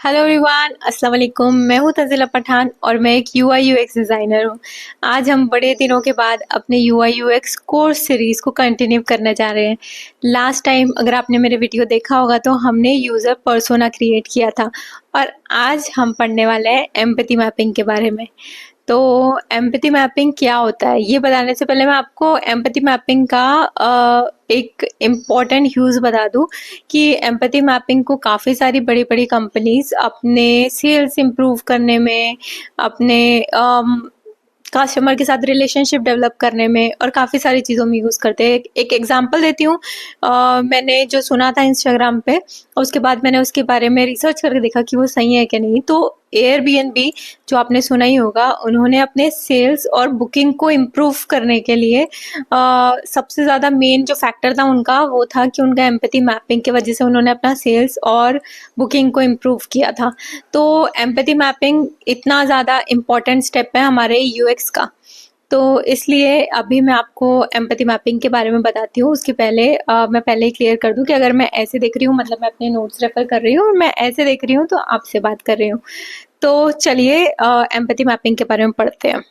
Hello everyone, अस्सलाम वालेकुम। मैं हूं तंजीला पठान और मैं एक यूआई यूएक्स डिज़ाइनर हूं। आज हम बड़े दिनों के बाद अपने यूआई यूएक्स कोर्स सीरीज़ को कंटिन्यू करने जा रहे हैं। लास्ट टाइम अगर आपने मेरे वीडियो देखा होगा तो हमने यूज़र पर्सोना क्रिएट किया था और आज हम पढ़ने वाले हैं एम्पैथी मैपिंग के बारे में। तो एम्पैथी मैपिंग क्या होता है ये बताने से पहले मैं आपको एम्पैथी मैपिंग का एक इम्पॉर्टेंट यूज़ बता दूं कि एम्पैथी मैपिंग को काफ़ी सारी बड़ी बड़ी कंपनीज अपने सेल्स इम्प्रूव करने में, अपने कस्टमर के साथ रिलेशनशिप डेवलप करने में और काफ़ी सारी चीज़ों में यूज़ करते हैं। एक एग्जांपल देती हूँ। मैंने जो सुना था इंस्टाग्राम पे, उसके बाद मैंने उसके बारे में रिसर्च करके देखा कि वो सही है कि नहीं। तो एयरबीएनबी जो आपने सुना ही होगा, उन्होंने अपने सेल्स और बुकिंग को इम्प्रूव करने के लिए सबसे ज़्यादा मेन जो फैक्टर था उनका वो था कि उनका एम्पैथी मैपिंग की वजह से उन्होंने अपना सेल्स और बुकिंग को इम्प्रूव किया था। तो एम्पैथी मैपिंग इतना ज़्यादा इम्पॉर्टेंट स्टेप है हमारे यूएक्स का। तो इसलिए अभी मैं आपको एम्पैथी मैपिंग के बारे में बताती हूँ। उसके पहले मैं पहले ही क्लियर कर दूँ कि अगर मैं ऐसे देख रही हूँ मतलब मैं अपने नोट्स रेफर कर रही हूँ और मैं ऐसे देख रही हूँ तो आपसे बात कर रही हूँ। तो चलिए एम्पैथी मैपिंग के बारे में पढ़ते हैं।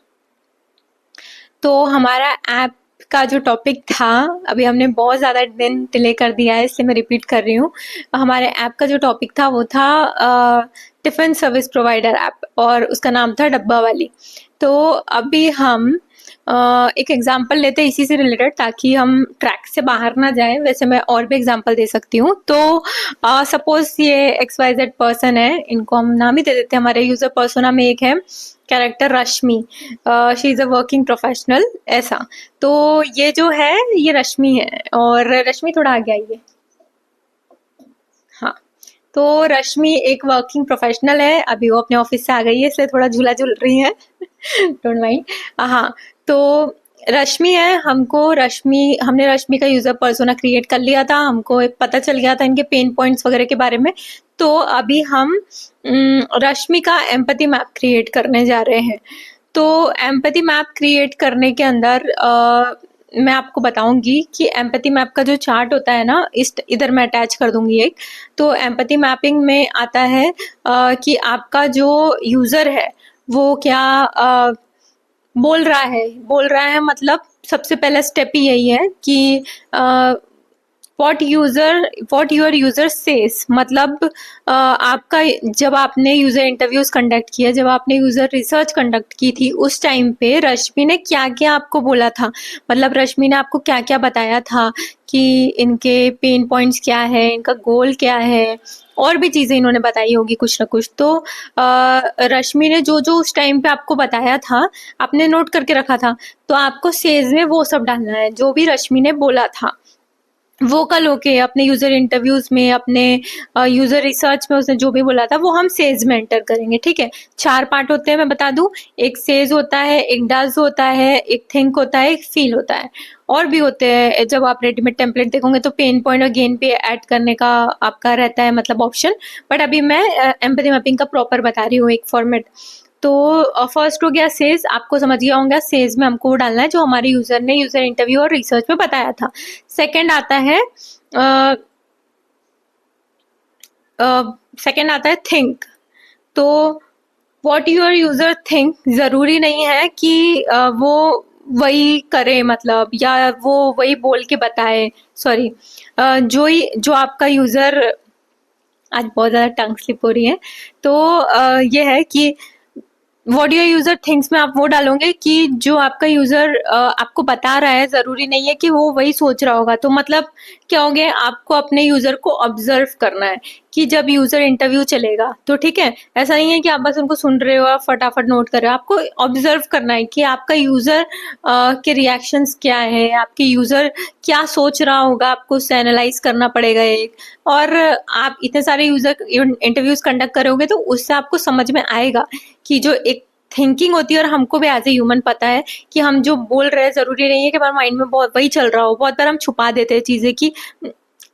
तो हमारा ऐप का जो टॉपिक था, अभी हमने बहुत ज़्यादा दिन डिले कर दिया है इसलिए मैं रिपीट कर रही हूँ। हमारे ऐप का जो टॉपिक था वो था टिफ़िन सर्विस प्रोवाइडर ऐप और उसका नाम था डब्बा वाली। तो अभी हम एक एग्जांपल लेते हैं इसी से रिलेटेड ताकि हम ट्रैक से बाहर ना जाए। वैसे मैं और भी एग्जांपल दे सकती हूँ। तो सपोज ये XYZ पर्सन है, इनको हम नाम ही दे देते हैं। हमारे यूजर पर्सोना में एक है character Rashmi, she is a working professional ऐसा। तो ये जो है ये रश्मि है और रश्मि थोड़ा आगे आइए। हाँ, तो रश्मि एक वर्किंग प्रोफेशनल है। अभी वो अपने ऑफिस से आ गई है इसलिए थोड़ा झूला झूल रही है। Don't mind. हाँ, तो रश्मि है। हमने रश्मि का यूजर पर्सोना क्रिएट कर लिया था। हमको एक पता चल गया था इनके पेन पॉइंट्स वगैरह के बारे में। तो अभी हम रश्मि का एम्पैथी मैप क्रिएट करने जा रहे हैं। तो एम्पैथी मैप क्रिएट करने के अंदर मैं आपको बताऊंगी कि एम्पैथी मैप का जो चार्ट होता है ना, इधर मैं अटैच कर दूंगी एक। तो एम्पैथी मैपिंग में आता है कि आपका जो यूजर है वो क्या बोल रहा है मतलब सबसे पहला स्टेप ही यही है कि वॉट योर यूजर सेज। मतलब आपका जब आपने यूजर इंटरव्यूज कंडक्ट किया, जब आपने यूजर रिसर्च कंडक्ट की थी, उस टाइम पे रश्मि ने क्या क्या आपको बोला था। मतलब रश्मि ने आपको क्या क्या बताया था कि इनके पेन पॉइंट्स क्या है, इनका गोल क्या है, और भी चीजें इन्होंने बताई होगी कुछ ना कुछ। तो रश्मि ने जो जो उस टाइम पे आपको बताया था, आपने नोट करके रखा था। तो आपको सेज में वो सब डालना है जो भी रश्मि ने बोला था। वोकल होके अपने यूजर इंटरव्यूज में, अपने यूजर रिसर्च में उसने जो भी बोला था वो हम सेज में एंटर करेंगे। ठीक है, 4 पार्ट होते हैं मैं बता दूं। एक सेज होता है, एक डज होता है, एक थिंक होता है, एक फील होता है, और भी होते हैं। जब आप रेडीमेड टेम्पलेट देखोगे तो पेन पॉइंट और गेन पे ऐड करने का आपका रहता है मतलब ऑप्शन। बट अभी मैं एम्पैथी मैपिंग का प्रॉपर बता रही हूँ एक फॉर्मेट। तो फर्स्ट हो गया सेज, आपको समझ गया होगा सेज में हमको वो डालना है जो हमारे यूजर ने यूजर इंटरव्यू और रिसर्च में बताया था। सेकंड आता है थिंक। तो व्हाट योर यूजर थिंक, जरूरी नहीं है कि वो वही करे मतलब, या वो वही बोल के बताए। सॉरी, जो आपका यूजर, आज बहुत ज्यादा टंग स्लिप हो रही है। तो ये है कि व्हाट योर यूजर थिंक्स में आप वो डालोगे कि जो आपका यूजर आपको बता रहा है, जरूरी नहीं है कि वो वही सोच रहा होगा। तो मतलब क्या हो गया, आपको अपने यूजर को ऑब्जर्व करना है कि जब यूजर इंटरव्यू चलेगा तो ठीक है, ऐसा नहीं है कि आप बस उनको सुन रहे हो, आप फटाफट नोट कर रहे हो। आपको ऑब्जर्व करना है कि आपका यूजर के रिएक्शंस क्या है, आपके यूजर क्या सोच रहा होगा, आपको उससे एनालाइज करना पड़ेगा एक। और आप इतने सारे यूजर इंटरव्यूज कंडक्ट करोगे तो उससे आपको समझ में आएगा कि जो एक थिंकिंग होती है, और हमको भी एज ए ह्यूमन पता है कि हम जो बोल रहे हैं जरूरी नहीं है कि हमारे माइंड में बहुत वही चल रहा हो। बहुत बार हम छुपा देते हैं चीजें कि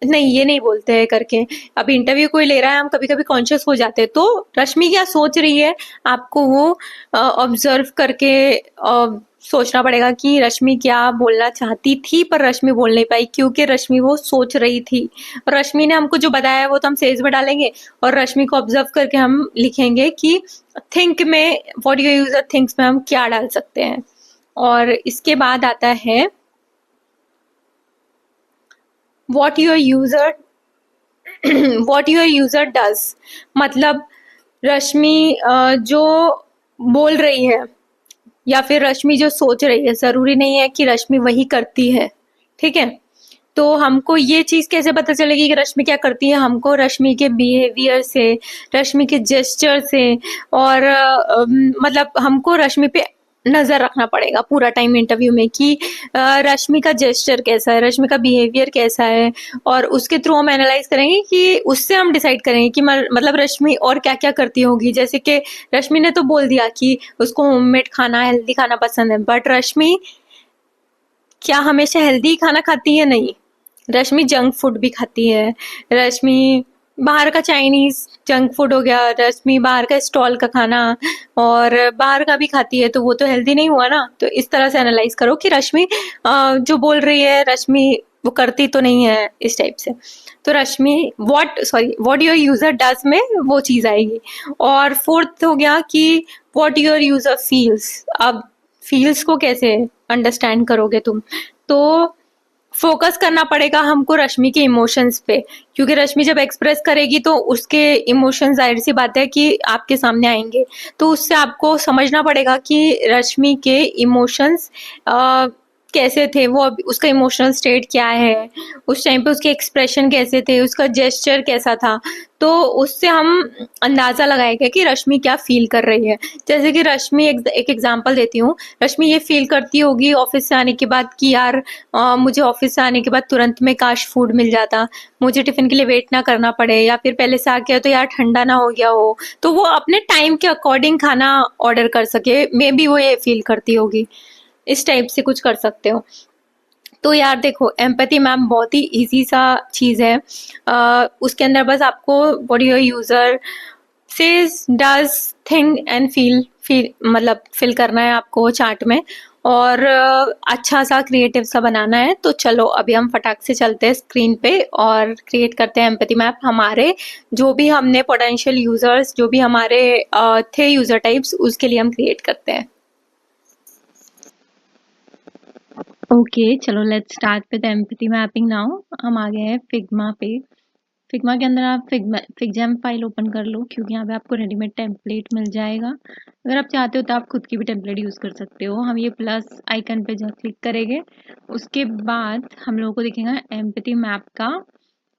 नहीं ये नहीं बोलते हैं करके। अभी इंटरव्यू कोई ले रहा है, हम कभी कभी कॉन्शियस हो जाते हैं। तो रश्मि क्या सोच रही है आपको वो ऑब्जर्व करके सोचना पड़ेगा कि रश्मि क्या बोलना चाहती थी पर रश्मि बोल नहीं पाई, क्योंकि रश्मि वो सोच रही थी। और रश्मि ने हमको जो बताया वो तो हम सेज में डालेंगे, और रश्मि को ऑब्जर्व करके हम लिखेंगे कि थिंक में, व्हाट योर यूजर थिंक्स में हम क्या डाल सकते हैं। और इसके बाद आता है what your user what your user does. मतलब रश्मि जो बोल रही है या फिर रश्मि जो सोच रही है, जरूरी नहीं है कि रश्मि वही करती है, ठीक है। तो हमको ये चीज कैसे पता चलेगी कि रश्मि क्या करती है? हमको रश्मि के बिहेवियर से, रश्मि के जेस्चर से, और मतलब हमको रश्मि पे नजर रखना पड़ेगा पूरा टाइम इंटरव्यू में कि रश्मि का जेस्चर कैसा है, रश्मि का बिहेवियर कैसा है, और उसके थ्रू हम एनालाइज करेंगे कि उससे हम डिसाइड करेंगे कि मतलब रश्मि और क्या क्या करती होगी। जैसे कि रश्मि ने तो बोल दिया कि उसको होममेड खाना, हेल्दी खाना पसंद है, बट रश्मि क्या हमेशा हेल्दी खाना खाती है? नहीं, रश्मि जंक फूड भी खाती है। रश्मि बाहर का चाइनीज जंक फूड हो गया, रश्मि बाहर का स्टॉल का खाना और बाहर का भी खाती है, तो वो तो हेल्दी नहीं हुआ ना। तो इस तरह से एनालाइज करो कि रश्मि जो बोल रही है, रश्मि वो करती तो नहीं है, इस टाइप से। तो रश्मि व्हाट योर यूजर डज में वो चीज आएगी। और फोर्थ हो गया कि व्हाट योर यूजर फील्स। अब फील्स को कैसे अंडरस्टैंड करोगे तुम? तो फोकस करना पड़ेगा हमको रश्मि के इमोशंस पे, क्योंकि रश्मि जब एक्सप्रेस करेगी तो उसके इमोशंस जाहिर सी बात है कि आपके सामने आएंगे। तो उससे आपको समझना पड़ेगा कि रश्मि के इमोशंस कैसे थे, वो उसका इमोशनल स्टेट क्या है, उस टाइम पे उसके एक्सप्रेशन कैसे थे, उसका जेस्चर कैसा था। तो उससे हम अंदाजा लगाएंगे कि रश्मि क्या फील कर रही है। जैसे कि रश्मि, एक एग्जांपल देती हूँ, रश्मि ये फील करती होगी ऑफिस से आने के बाद कि यार मुझे ऑफिस से आने के बाद तुरंत में काश फूड मिल जाता, मुझे टिफिन के लिए वेट ना करना पड़े, या फिर पहले से आके तो यार ठंडा ना हो गया हो, तो वो अपने टाइम के अकॉर्डिंग खाना ऑर्डर कर सके। मे बी वो ये फील करती होगी। इस टाइप से कुछ कर सकते हो। तो यार देखो, एम्पैथी मैम बहुत ही इजी सा चीज है। उसके अंदर बस आपको what your user says, does, think and feel मतलब फिल करना है आपको चार्ट में, और अच्छा सा क्रिएटिव सा बनाना है। तो चलो अभी हम फटाक से चलते हैं स्क्रीन पे और क्रिएट करते हैं एम्पैथी मैप। हमारे जो भी हमने पोटेंशियल यूजर्स, जो भी हमारे थे यूजर टाइप्स, उसके लिए हम क्रिएट करते हैं। ओके, चलो let's start with empathy mapping now. हम आ गए हैं फिग्मा पे। फिग्मा के अंदर आप फिगजेम फाइल ओपन कर लो, क्योंकि यहाँ पे आपको रेडीमेड टेम्पलेट मिल जाएगा। अगर आप चाहते हो तो आप खुद की भी टेम्पलेट यूज़ कर सकते हो। हम ये प्लस आइकन पे जब क्लिक करेंगे, उसके बाद हम लोगों को दिखेगा एम्पैथी मैप का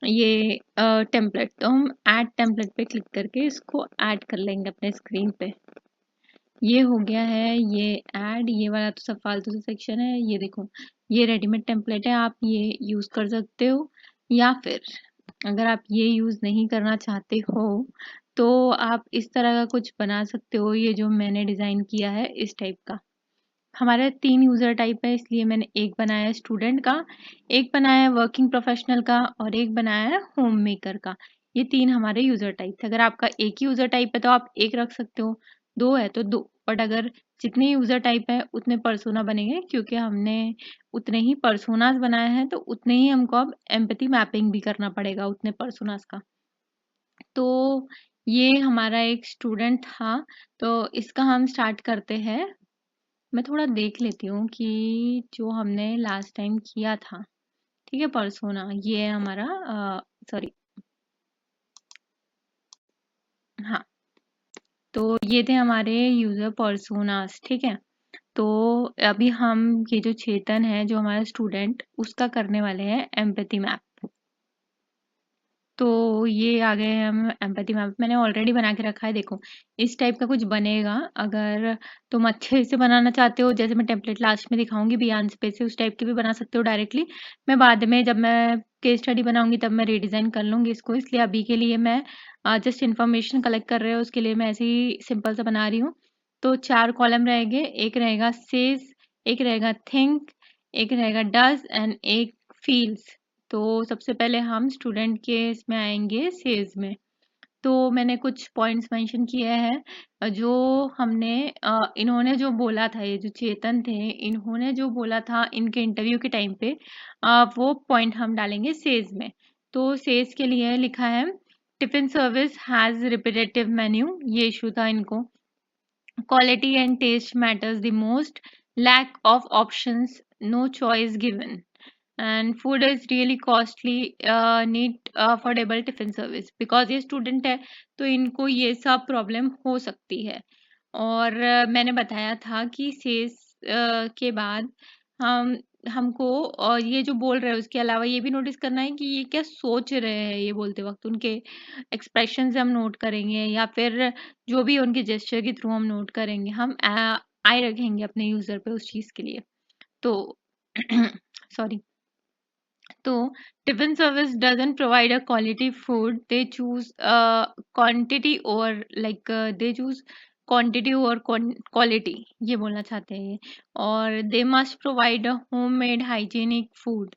ये टेम्पलेट। तो हम ऐड टेम्पलेट पे क्लिक करके इसको ऐड कर लेंगे अपने स्क्रीन पे। ये हो गया है ये ऐड। ये वाला तो सब फालतू सा सेक्शन है। ये देखो, ये रेडीमेड टेम्पलेट है, आप ये यूज कर सकते हो। या फिर अगर आप ये यूज नहीं करना चाहते हो तो आप इस तरह का कुछ बना सकते हो, ये जो मैंने डिजाइन किया है इस टाइप का। हमारे 3 यूजर टाइप है, इसलिए मैंने एक बनाया है स्टूडेंट का, एक बनाया है वर्किंग प्रोफेशनल का, और एक बनाया है होम मेकर का। ये 3 हमारे यूजर टाइप थे। अगर आपका एक ही यूजर टाइप है तो आप एक रख सकते हो, 2 है तो 2। बट अगर जितने यूजर टाइप है उतने पर्सोना बनेंगे, क्योंकि हमने उतने ही पर्सोनास बनाए हैं, तो उतने ही हमको अब एम्पैथी मैपिंग भी करना पड़ेगा उतने पर्सोनास का। तो ये हमारा एक स्टूडेंट था, तो इसका हम स्टार्ट करते हैं। मैं थोड़ा देख लेती हूँ कि जो हमने लास्ट टाइम किया था, ठीक है, पर्सोना ये है हमारा, सॉरी, हाँ, तो ये थे हमारे यूजर पर्सोनास, ठीक है। तो अभी हम ये जो चेतन है, जो हमारा स्टूडेंट, उसका करने वाले हैं एम्पैथी मैप। तो ये आ गए हैं हम एम्पैथी मैप। मैंने ऑलरेडी बना के रखा है, देखो इस टाइप का कुछ बनेगा। अगर तुम अच्छे से बनाना चाहते हो, जैसे मैं टेम्पलेट लास्ट में दिखाऊंगी बियॉन्ड पे से, उस टाइप के भी बना सकते हो डायरेक्टली। मैं बाद में जब मैं केस स्टडी बनाऊंगी तब मैं रीडिजाइन कर लूंगी इसको, इसलिए अभी के लिए मैं जस्ट इन्फॉर्मेशन कलेक्ट कर रहे हो उसके लिए मैं ऐसे ही सिंपल सा बना रही हूँ। तो 4 कॉलम रहेंगे, एक रहेगा सेज, एक रहेगा थिंक, एक रहेगा डज एंड एक फील्स। तो सबसे पहले हम स्टूडेंट के इसमें आएंगे सेज में। तो मैंने कुछ पॉइंट्स मेंशन किए हैं जो हमने इन्होंने जो बोला था, ये जो चेतन थे, इन्होंने जो बोला था इनके इंटरव्यू के टाइम पे, वो पॉइंट हम डालेंगे सेज में। तो सेज के लिए लिखा है, tiffin service has repetitive menu, ये इशू था इनको। Quality and taste matters the most. Lack of options, no choice given. And food is really costly. Need affordable tiffin service. Because ये student है तो इनको ये सब प्रॉब्लम हो सकती है। और मैंने बताया था कि सेस के बाद हम हमको और ये जो बोल रहे हैं उसके अलावा ये भी नोटिस करना है कि ये क्या सोच रहे हैं, ये बोलते वक्त उनके एक्सप्रेशन हम नोट करेंगे या फिर जो भी उनके जेस्चर के थ्रू हम नोट करेंगे, हम आई रखेंगे अपने यूजर पे उस चीज के लिए। तो सॉरी, तो tiffin service doesn't provide a quality food. They choose quantity or they choose quantity or quality, ये बोलना चाहते हैं ये। और they must provide a homemade hygienic food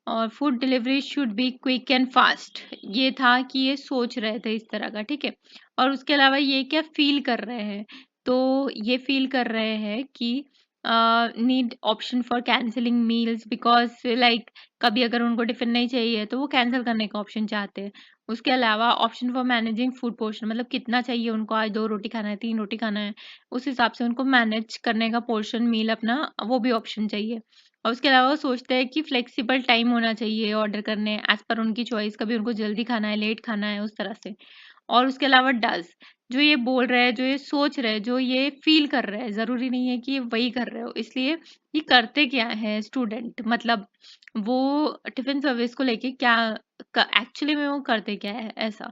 और food delivery should be quick and fast. ये था कि ये सोच रहे थे इस तरह का, ठीक है। और उसके अलावा ये क्या फील कर रहे हैं, तो ये फील कर रहे हैं कि need option for cancelling meals, because like कभी अगर उनको टिफिन नहीं चाहिए तो वो कैंसिल करने का ऑप्शन चाहते हैं। उसके अलावा option for managing food portion, मतलब कितना चाहिए उनको, आज 2 रोटी खाना है, 3 रोटी खाना है, उस हिसाब से उनको मैनेज करने का पोर्शन मील अपना, वो भी ऑप्शन चाहिए। और उसके अलावा वो सोचते हैं कि फ्लेक्सिबल टाइम होना चाहिए ऑर्डर करने एज पर उनकी चॉइस, कभी उनको जल्दी खाना है, लेट खाना है, उस तरह से। और उसके अलावा डज, जो ये बोल रहे हैं, जो ये सोच रहे हैं, जो ये फील कर रहे हैं, जरूरी नहीं है कि ये वही कर रहे हो। इसलिए ये करते क्या है स्टूडेंट, मतलब वो टिफिन सर्विस को लेके क्या एक्चुअली में वो करते क्या है ऐसा।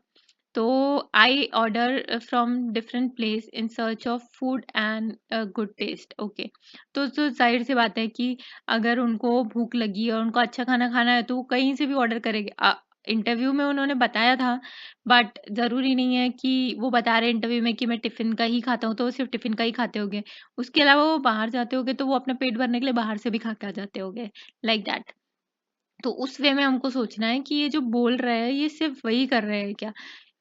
तो I order from different place in search of food and good taste, okay. तो जाहिर सी बात है कि अगर उनको भूख लगी और उनको अच्छा खाना खाना है तो वो कहीं से भी ऑर्डर करेंगे। इंटरव्यू में उन्होंने बताया था, बट जरूरी नहीं है कि वो बता रहे इंटरव्यू में कि मैं टिफिन का ही खाता हूँ तो वो सिर्फ टिफिन का ही खाते होंगे। उसके अलावा वो बाहर जाते होंगे तो वो अपना पेट भरने के लिए बाहर से भी खा के आ जाते होंगे, लाइक दैट। तो उस वे में हमको सोचना है कि ये जो बोल रहे हैं ये सिर्फ वही कर रहे हैं क्या।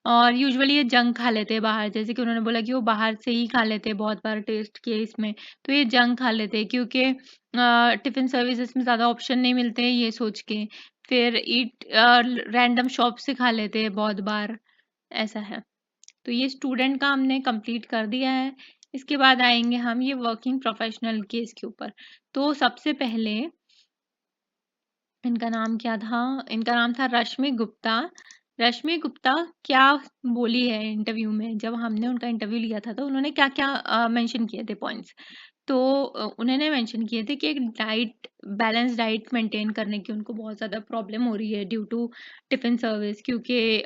और यूजुअली ये जंक खा लेते हैं बाहर, जैसे कि उन्होंने बोला कि वो बाहर से ही खा लेते हैं, बहुत बार टेस्ट किए इसमें। तो ये जंक खा लेते हैं क्योंकि टिफिन सर्विसेज में ज़्यादा ऑप्शन नहीं मिलते हैं, ये सोच के। फिर ईट रैंडम शॉप से खा लेते हैं बहुत बार, ऐसा है। तो ये स्टूडेंट का हमने कंप्लीट कर दिया है। इसके बाद आएंगे हम ये वर्किंग प्रोफेशनल केस के ऊपर। तो सबसे पहले इनका नाम क्या था, इनका नाम था रश्मि गुप्ता। रश्मि गुप्ता क्या बोली है इंटरव्यू में, जब हमने उनका इंटरव्यू लिया था तो उन्होंने क्या क्या मेंशन किए थे पॉइंट्स। तो उन्होंने मेंशन किए थे कि एक डाइट, बैलेंस डाइट मेंटेन करने की उनको बहुत ज़्यादा प्रॉब्लम हो रही है ड्यू टू टिफ़िन सर्विस, क्योंकि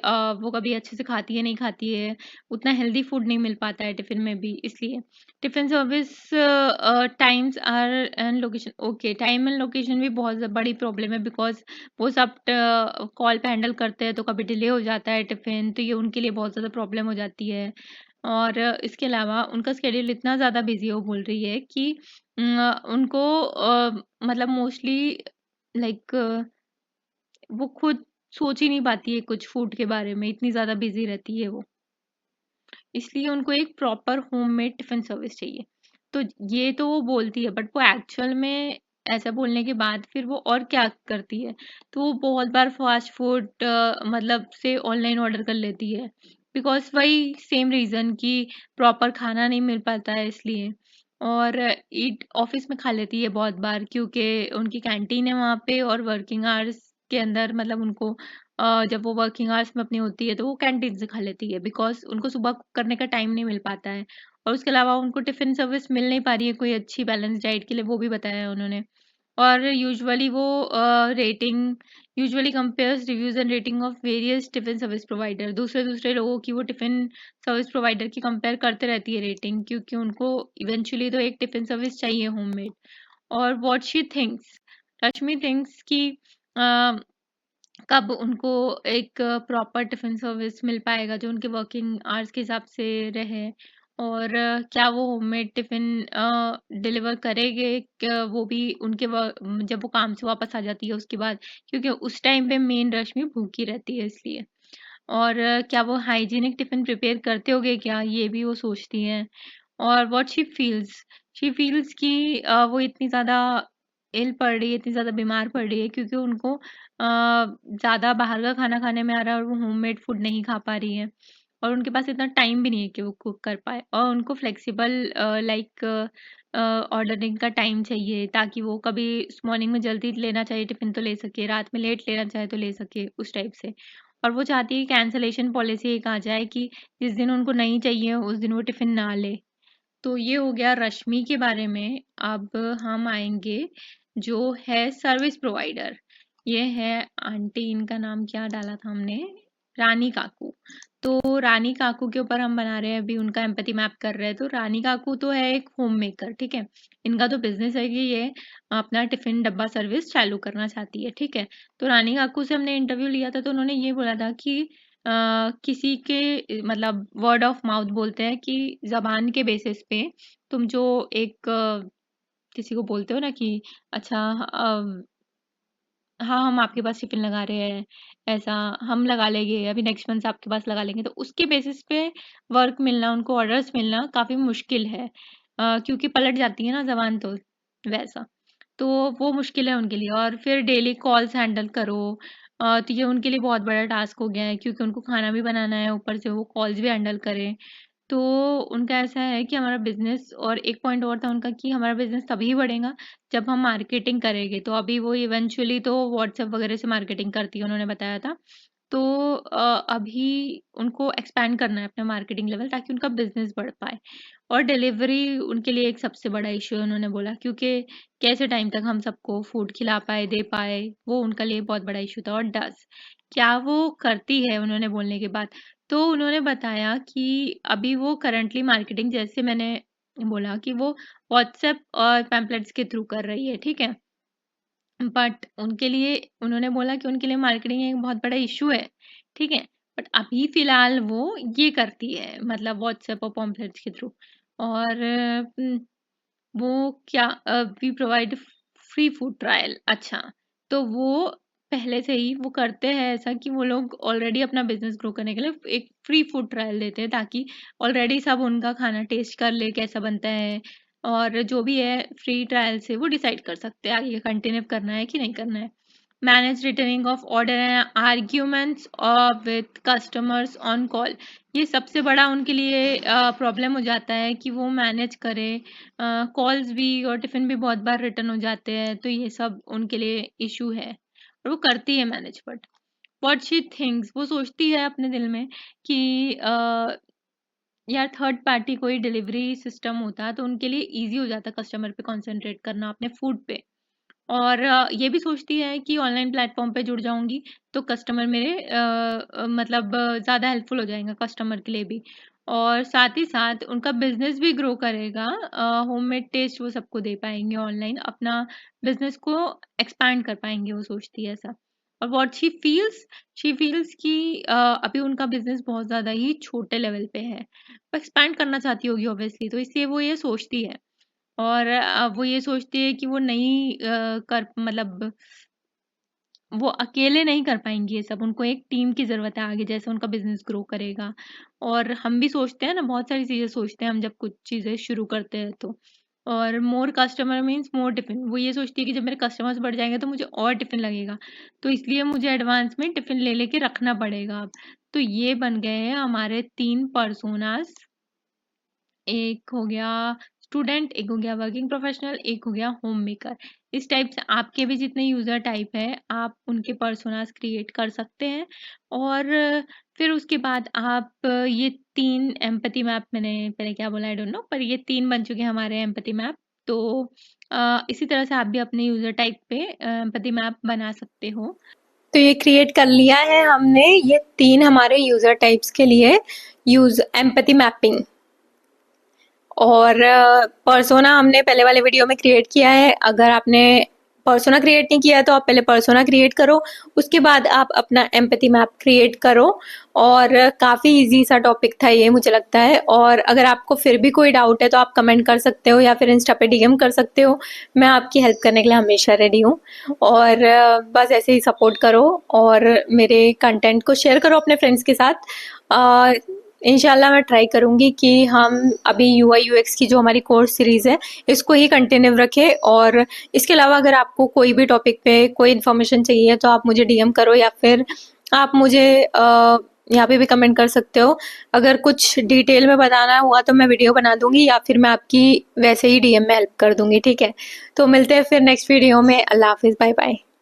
वो कभी अच्छे से खाती है नहीं खाती है, उतना हेल्दी फूड नहीं मिल पाता है टिफ़िन में भी, इसलिए tiffin service times are and location, okay, time and location भी बहुत बड़ी प्रॉब्लम है, बिकॉज वो सब कॉल पे हैंडल करते हैं तो कभी डिले हो जाता है टिफ़िन, तो ये उनके लिए बहुत ज़्यादा प्रॉब्लम हो जाती है। और इसके अलावा उनका स्केड्यूल इतना ज़्यादा बिजी है, वो बोल रही है कि उनको मतलब मोस्टली लाइक वो खुद सोच ही नहीं पाती है कुछ फूड के बारे में, इतनी ज़्यादा बिजी रहती है वो। इसलिए उनको एक प्रॉपर होममेड टिफिन सर्विस चाहिए। तो ये तो वो बोलती है, बट वो एक्चुअल में ऐसा बोलने के बाद फिर वो और क्या करती है, तो वो बहुत बार फास्ट फूड मतलब से ऑनलाइन ऑर्डर कर लेती है, बिकॉज वही सेम रीज़न कि प्रॉपर खाना नहीं मिल पाता है इसलिए। और ईट ऑफिस में खा लेती है बहुत बार, क्योंकि उनकी कैंटीन है वहाँ पे, और वर्किंग आवर्स के अंदर मतलब उनको जब वो वर्किंग आवर्स में अपनी होती है तो वो कैंटीन से खा लेती है, बिकॉज उनको सुबह कुक करने का टाइम नहीं मिल पाता है। और उसके अलावा उनको टिफिन सर्विस मिल नहीं पा रही है कोई अच्छी बैलेंस डाइट के लिए, वो भी बताया है उन्होंने। और यूजुअली वो rating usually compares reviews and rating of various tiffin service provider, दूसरे दूसरे लोगों की वो टिफिन सर्विस प्रोवाइडर की कंपेयर करते रहती है रेटिंग, क्योंकि उनको इवेंचुअली तो एक टिफिन सर्विस चाहिए होममेड। और what she thinks, Rashmi thinks कि कब उनको एक प्रॉपर टिफिन सर्विस मिल पाएगा जो उनके वर्किंग आवर्स के हिसाब से रहे, और क्या वो होममेड टिफिन डिलीवर करेंगे, वो भी उनके जब वो काम से वापस आ जाती है उसके बाद, क्योंकि उस टाइम पे मेन रश्मि भूखी रहती है इसलिए। और क्या वो हाइजीनिक टिफ़िन प्रिपेयर करते होंगे क्या, ये भी वो सोचती हैं। और व्हाट शी फील्स कि वो इतनी ज़्यादा इल पड़ रही है, इतनी ज़्यादा बीमार पड़ रही है क्योंकि उनको ज़्यादा बाहर का खाना खाने में आ रहा है और वो होममेड फूड नहीं खा पा रही हैं और उनके पास इतना टाइम भी नहीं है कि वो कुक कर पाए और उनको फ्लेक्सिबल लाइक ऑर्डरिंग का टाइम चाहिए ताकि वो कभी मॉर्निंग में जल्दी लेना चाहिए टिफ़िन तो ले सके, रात में लेट लेना चाहे तो ले सके, उस टाइप से। और वो चाहती है कैंसलेशन पॉलिसी एक आ जाए कि जिस दिन उनको नहीं चाहिए उस दिन वो टिफ़िन ना ले। तो ये हो गया रश्मि के बारे में। अब हम आएंगे जो है सर्विस प्रोवाइडर। ये है आंटी, इनका नाम क्या डाला था हमने, रानी काकू। तो रानी काकू के ऊपर हम बना रहे हैं अभी, उनका एम्पैथी मैप कर रहे हैं। तो रानी काकू तो है एक होम मेकर, ठीक है। इनका तो बिजनेस है कि ये अपना टिफिन डब्बा सर्विस चालू करना चाहती है, ठीक है। तो रानी काकू से हमने इंटरव्यू लिया था तो उन्होंने ये बोला था कि किसी के मतलब वर्ड ऑफ माउथ बोलते हैं कि जबान के बेसिस पे तुम जो एक किसी को बोलते हो ना कि अच्छा हाँ हम आपके पास टिफिन लगा रहे हैं, ऐसा हम लगा लेंगे अभी नेक्स्ट मंथ आपके पास लगा लेंगे, तो उसके बेसिस पे वर्क मिलना, उनको ऑर्डर्स मिलना काफी मुश्किल है क्योंकि पलट जाती है ना जबान, तो वैसा। तो वो मुश्किल है उनके लिए। और फिर डेली कॉल्स हैंडल करो, तो ये उनके लिए बहुत बड़ा टास्क हो गया है क्योंकि उनको खाना भी बनाना है, ऊपर से वो कॉल्स भी हैंडल करें। तो उनका ऐसा है कि हमारा बिजनेस, और एक पॉइंट और था उनका कि हमारा बिजनेस तभी बढ़ेगा जब हम मार्केटिंग करेंगे। तो अभी वो इवेंचुअली तो व्हाट्सएप वगैरह से मार्केटिंग करती है, उन्होंने बताया था। तो अभी उनको एक्सपैंड करना है अपना मार्केटिंग लेवल ताकि उनका बिजनेस बढ़ पाए। और डिलीवरी उनके लिए एक सबसे बड़ा इशू है, उन्होंने बोला, क्योंकि कैसे टाइम तक हम सबको फूड खिला पाए, दे पाए, वो उनका लिए बहुत बड़ा इशू था। और डस क्या वो करती है, उन्होंने बोलने के बाद तो उन्होंने बताया कि अभी वो करंटली मार्केटिंग, जैसे मैंने बोला कि वो व्हाट्सएप और पैम्पलेट्स के थ्रू कर रही है, ठीक है। बट उनके लिए, उन्होंने बोला कि उनके लिए मार्केटिंग एक बहुत बड़ा इशू है, ठीक है। बट अभी फिलहाल वो ये करती है, मतलब व्हाट्सएप और पॉम्पलेट्स के थ्रू। और वो क्या, we provide free food trial. अच्छा, तो वो पहले से ही वो करते हैं ऐसा कि वो लोग ऑलरेडी अपना बिजनेस ग्रो करने के लिए एक फ्री फूड ट्रायल देते हैं ताकि ऑलरेडी सब उनका खाना टेस्ट कर ले कैसा बनता है, और जो भी है फ्री ट्रायल से वो डिसाइड कर सकते हैं आगे कंटिन्यू करना है कि नहीं करना है। Manage returning of order and arguments with customers on call. ये सबसे बड़ा उनके लिए प्रॉब्लम हो जाता है कि वो मैनेज करें, कॉल्स भी और टिफिन भी बहुत बार रिटर्न हो जाते हैं, तो ये सब उनके लिए इशू है और वो करती है manage. But what she thinks, वो सोचती है अपने दिल में कि यार थर्ड पार्टी कोई डिलीवरी सिस्टम होता तो उनके लिए इजी हो जाता कस्टमर पे कंसंट्रेट करना, अपने फूड पे। और ये भी सोचती है कि ऑनलाइन प्लेटफॉर्म पे जुड़ जाऊंगी तो कस्टमर मेरे मतलब ज़्यादा हेल्पफुल हो जाएगा कस्टमर के लिए भी, और साथ ही साथ उनका बिजनेस भी ग्रो करेगा। होममेड टेस्ट वो सबको दे पाएंगे, ऑनलाइन अपना बिजनेस को एक्सपैंड कर पाएंगे, वो सोचती है ऐसा। और व्हाट शी फील्स कि अभी उनका बिजनेस बहुत ज़्यादा ही छोटे लेवल पे है, वो एक्सपैंड करना चाहती होगी ऑब्वियसली, तो इसलिए वो ये सोचती है। और वो ये सोचती है कि वो नहीं कर मतलब वो अकेले नहीं कर पाएंगी ये सब, उनको एक टीम की ज़रूरत है आगे जैसे उनका बिजनेस ग्रो करेगा। और हम भी सोचते हैं ना, बहुत सारी चीज़ें सोचते हैं हम जब कुछ चीज़ें शुरू करते हैं तो। और मोर कस्टमर मीन्स मोर टिफिन, वो ये सोचती है कि जब मेरे कस्टमर्स बढ़ जाएंगे तो मुझे और टिफिन लगेगा, तो इसलिए मुझे एडवांस में टिफिन ले लेके रखना पड़ेगा अब। तो ये बन गए हैं हमारे 3 पर्सोनास। एक हो गया स्टूडेंट, एक हो गया वर्किंग प्रोफेशनल, एक हो गया होम मेकर। इस टाइप से आपके भी जितने यूजर टाइप है आप उनके पर्सोनास क्रिएट कर सकते हैं। और फिर उसके बाद आप ये 3 एम्पैथी मैप, मैंने पहले क्या बोला आई डोंट नो, पर ये 3 बन चुके हैं हमारे एम्पैथी मैप। तो इसी तरह से आप भी अपने यूजर टाइप पे एम्पैथी मैप बना सकते हो। तो ये क्रिएट कर लिया है हमने, ये 3 हमारे यूजर टाइप्स के लिए यूज एम्पैथी मैपिंग। और पर्सोना हमने पहले वाले वीडियो में क्रिएट किया है, अगर आपने पर्सोना क्रिएट नहीं किया है तो आप पहले पर्सोना क्रिएट करो, उसके बाद आप अपना एम्पैथी मैप क्रिएट करो। और काफ़ी इजी सा टॉपिक था ये मुझे लगता है। और अगर आपको फिर भी कोई डाउट है तो आप कमेंट कर सकते हो या फिर इंस्टा पे डीएम कर सकते हो, मैं आपकी हेल्प करने के लिए हमेशा रेडी हूँ। और बस ऐसे ही सपोर्ट करो और मेरे कंटेंट को शेयर करो अपने फ्रेंड्स के साथ। इंशाल्लाह मैं ट्राई करूँगी कि हम अभी UI UX की जो हमारी कोर्स सीरीज़ है इसको ही कंटिन्यू रखें। और इसके अलावा अगर आपको कोई भी टॉपिक पे कोई इन्फॉर्मेशन चाहिए तो आप मुझे डीएम करो या फिर आप मुझे यहाँ पे भी कमेंट कर सकते हो। अगर कुछ डिटेल में बताना हुआ तो मैं वीडियो बना दूंगी या फिर मैं आपकी वैसे ही डीएम में हेल्प कर दूंगी, ठीक है। तो मिलते हैं फिर नेक्स्ट वीडियो में। अल्लाह हाफिज़, बाय बाय।